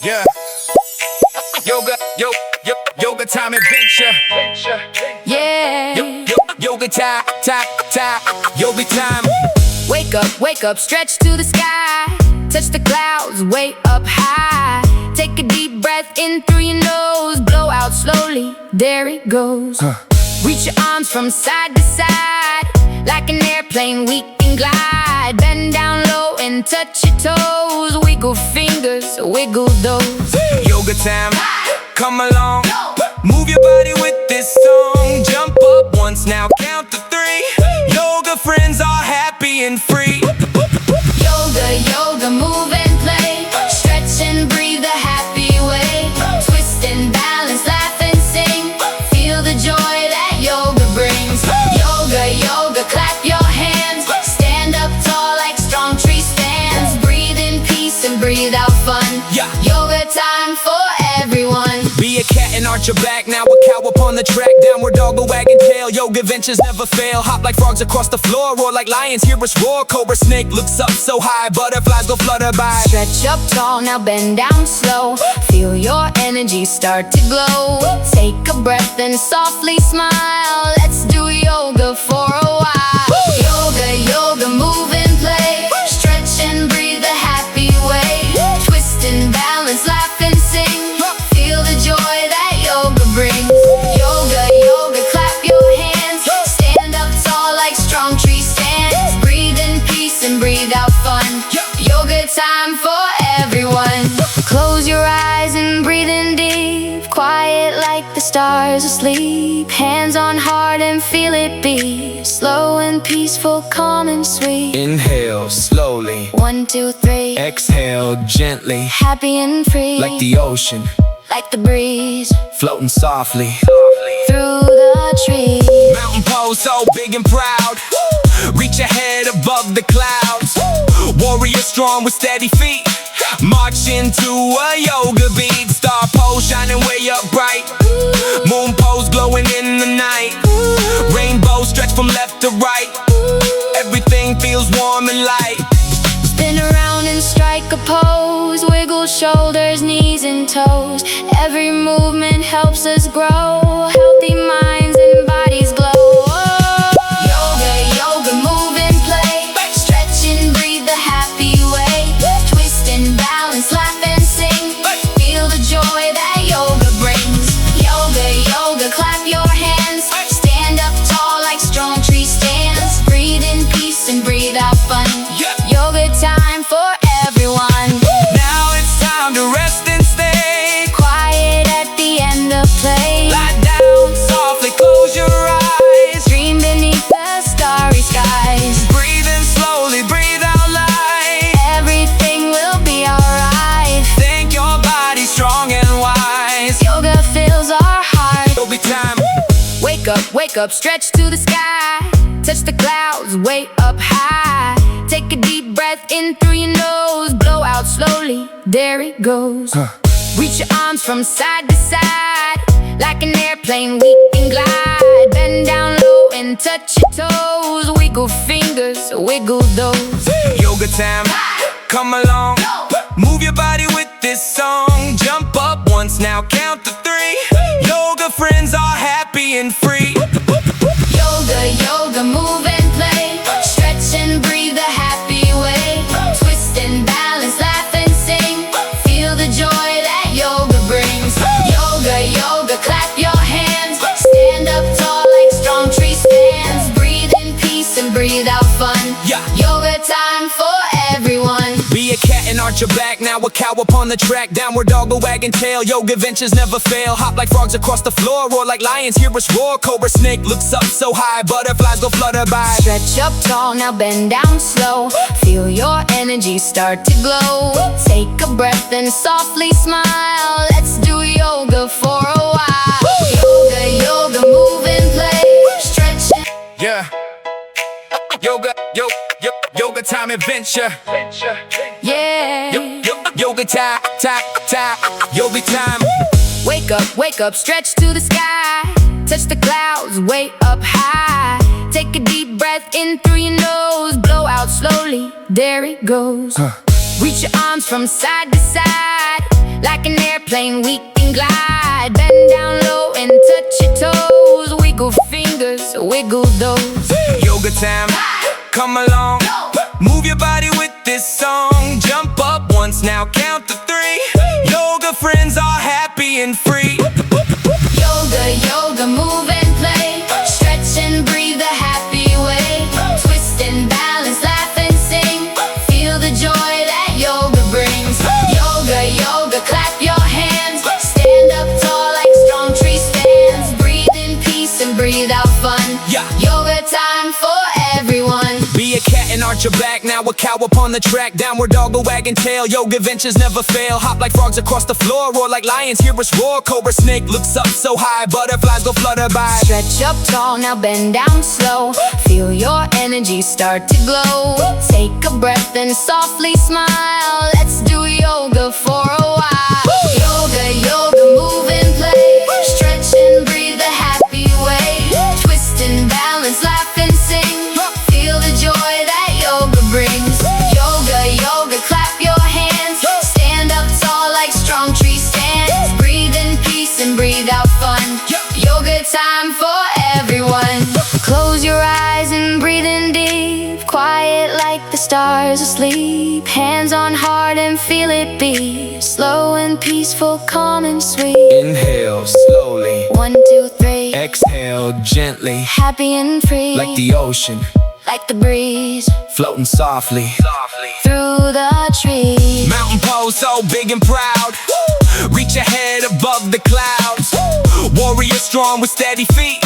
Yeah. Yoga time adventure. Yeah. Yoga time. Yoga time. Wake up, stretch to the sky. Touch the clouds, way up high. Take a deep breath in through your nose. Blow out slowly, there it goes. Reach your arms from side to side. Like an airplane, we can glide. Bend down low and touch your toes. Wiggle fingers, wiggle those. Yoga time, come along. Move your body with this song. Jump up once, now count to 3. Yoga friends are happy and free. Yoga, move and play. Stretch and breathe the happy way. Twist and balance, laugh and sing. Feel the joy that yoga brings. Yoga, clap your hands. Stand up tall like strong tree stands. Breathe in peace and breathe out fun. Yeah. Yoga time for everyone. Be a cat and arch your back, now a cow upon the track. Downward dog, a wagging tail, yoga ventures never fail. Hop like frogs across the floor, roar like lions, hear us roar. Cobra snake looks up so high, butterflies go flutter by. Stretch up tall, now bend down slow. Feel your energy start to glow. Take a breath and softly smile. Let's do yoga for a while. Yoga, move and play. Stretch and breathe the happy way. Twist and balance, laugh and sing. Feel the joy that yoga brings. Yoga, clap your hands. Stand up tall like strong tree stands. Breathe in peace and breathe out fun. Yoga time for everyone. Close your eyes and breathe in deep. Quiet like the stars asleep. Hands on heart and feel it beat. Slow and peaceful, calm and sweet. Inhale slowly. 1, 2, 3. Exhale gently. Happy and free. Like the ocean, like the breeze. floating softly. Through the trees. Mountain pose so big and proud. Reach your head above the clouds. Warrior strong with steady feet. March into a yoga beat. Star pose shining way up bright. Moon pose glowing in the night. Rainbow stretch from left to right. Everything feels warm and light. Spin around and strike a pose. Wiggle shoulders, knees and toes. Every movement helps us grow. Healthy minds and bodies glow. Yoga, move and play. Stretch and breathe the happy way. Twist and balance, laugh and sing. Feel the joy that yoga brings. Yoga, clap your hands. Stand up tall like strong tree stands. Breathe in peace and breathe out fun. Yoga time for everyone. Now it's time to rest and stay. Quiet at the end of play. Lie down softly, close your eyes. Dream beneath the starry skies. Breathe in slowly, breathe out light. Everything will be alright. Think your body's strong and wise. Yoga fills our heart. Yoga time. Wake up, stretch to the sky. Touch the clouds, way up high. Take a deep breath in through your nose. Blow out slowly, there it goes. Reach your arms from side to side. Like an airplane, we can glide. Bend down low and touch your toes. Wiggle fingers, wiggle those. Yoga time, come along. Move your body with this song. Jump up once, now count to 3. Yoga friends are happy and free. Yoga, move and play. Stretch and breathe the happy way. Twist and balance, laugh and sing. Feel the joy that yoga brings. Yoga, clap your hands. Stand up tall like strong tree stands. Breathe in peace and breathe out fun. Yoga time for everyone. Be a cat and arch your back, now a cow upon the track. Downward dog, a wagging tail, yoga ventures never fail. Hop like frogs across the floor, roar like lions, hear us roar. Cobra snake looks up so high, butterflies go flutter by. Stretch up tall, now bend down slow. Feel your energy start to glow. Take a breath and softly smile. Let's do yoga for a while. Yoga, move and play. Stretch and Yeah. Yoga time adventure. yeah. Yoga time. Yoga time. Wake up, stretch to the sky. Touch the clouds, way up high. Take a deep breath in through your nose. Blow out slowly, there it goes. Reach your arms from side to side. Like an airplane we can glide. Bend down low and touch your toes. Wiggle fingers, wiggle those. Yoga time, come along. Move your body with this song. Jump up once, now count to 3. Yoga friends are happy and free. Yoga, yoga, move and play. Stretch and breathe the happy way. Twist and balance, laugh and sing. Feel the joy that yoga brings. Yoga, yoga, clap your hands. Stand up tall like strong tree stands. Breathe in peace and breathe out fun. Yeah. Yoga time for everyone. Be a cat and arch your back, now a cow upon the track. Downward dog, a wagging tail, yoga ventures never fail. Hop like frogs across the floor, roar like lions, hear us roar. Cobra snake looks up so high, butterflies go flutter by. Stretch up tall, now bend down slow. Feel your energy start to glow. Take a breath and softly smile. Let's do yoga for a while. Yoga, yoga, move and play. Stretch and breathe the happy way. Twist and balance, laugh and sing. Feel the joy that yoga brings. Yoga, yoga, clap your hands. Stand up tall like strong tree stands. Breathe in peace and breathe out fun. Yoga time for everyone. Close your eyes and breathe in deep. Quiet like the stars asleep. Hands on heart and feel it beat. Slow and peaceful, calm and sweet. Inhale slowly, 1, 2, 3. exhale gently. Happy and free, Like the ocean, like the breeze floating softly. through the trees. Mountain pose so big and proud. Reach your head above the clouds. Warrior strong with steady feet.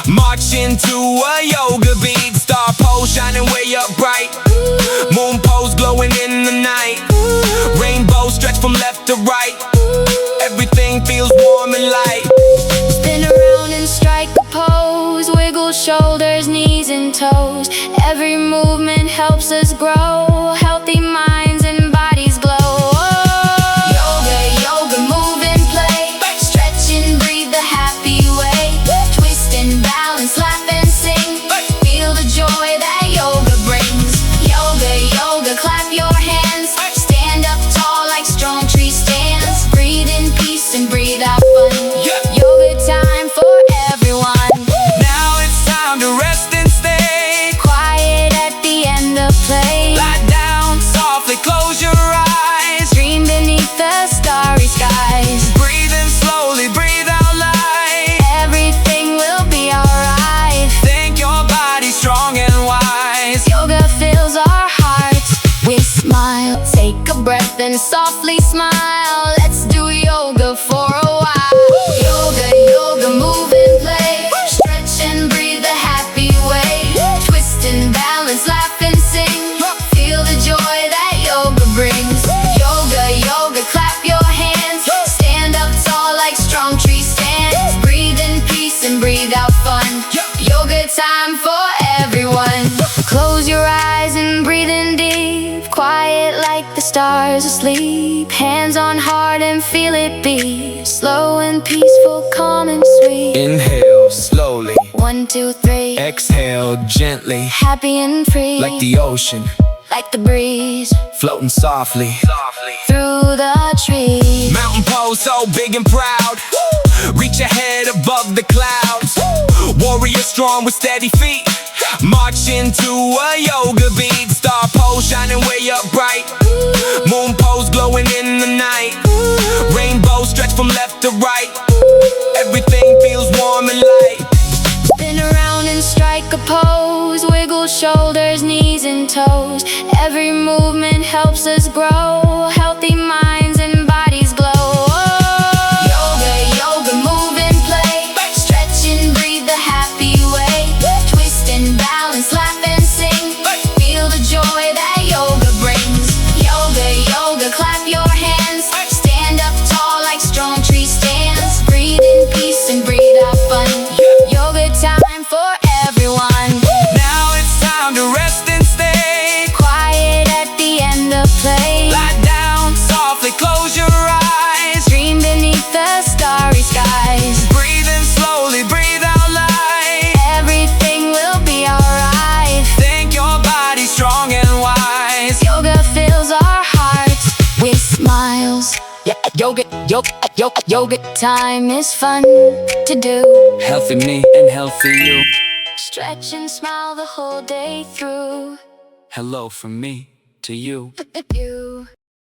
March into a yoga beat. Star pose shining way up bright. Moon pose glowing in the night. Rainbow stretch from left to right. Everything feels warm and light. Spin around and strike a pose. Wiggle shoulders, knees and toes. Every movement helps us grow. Healthy minds and bodies glow. Yoga, yoga, move and play. Stretch and breathe the happy way. Twist and balance, laugh and sing. Feel the joy that yoga brings. Yoga, yoga, clap your hands. Stand up tall like strong tree stands. Breathe in peace and breathe out fun. Yoga time for everyone. Now it's time to rest and stay. Quiet at the end of play. Lie down softly, close your eyes. Dream beneath the starry skies. Breathe in slowly, breathe out light. Everything will be alright. Think your body's strong and wise. Yoga fills our hearts. We smile, take a breath and softly smile. Let's do yoga for a while. Yoga, yoga, move and play. Stretch and breathe the happy way. Twist and balance, laugh and sing. Feel the joy that yoga brings. Yoga, yoga, clap your hands. Stand up tall like strong tree stands. Breathe in peace and breathe out fun. Yoga time for everyone. Close your eyes and breathe in deep. Quiet like the stars asleep. Hands on heart and feel it beat. Slow and peaceful, calm and sweet. Inhale slowly, 1, 2, 3. exhale gently. Happy and free, Like the ocean, like the breeze floating softly. through the trees. Mountain pose so big and proud. Reach your head above the clouds. Warrior strong with steady feet. March into a yoga beat. Star pose shining way up bright. Moon pose glowing in the night. Rainbow stretch from left to right. Everything feels warm and light. Spin around and strike a pose. Wiggle shoulders, knees and toes. Every movement helps us grow. Healthy minds and bodies glow. Yoga, yoga, move and play. Stretch and breathe the happy way. Twist and balance, laugh and sing. Feel the joy that yoga brings. Yoga, yoga, clap your hands. Stand up tall like strong tree stands. Yoga time is fun to do. Healthy me and healthy you. Stretch and smile the whole day through. Hello from me to you. You.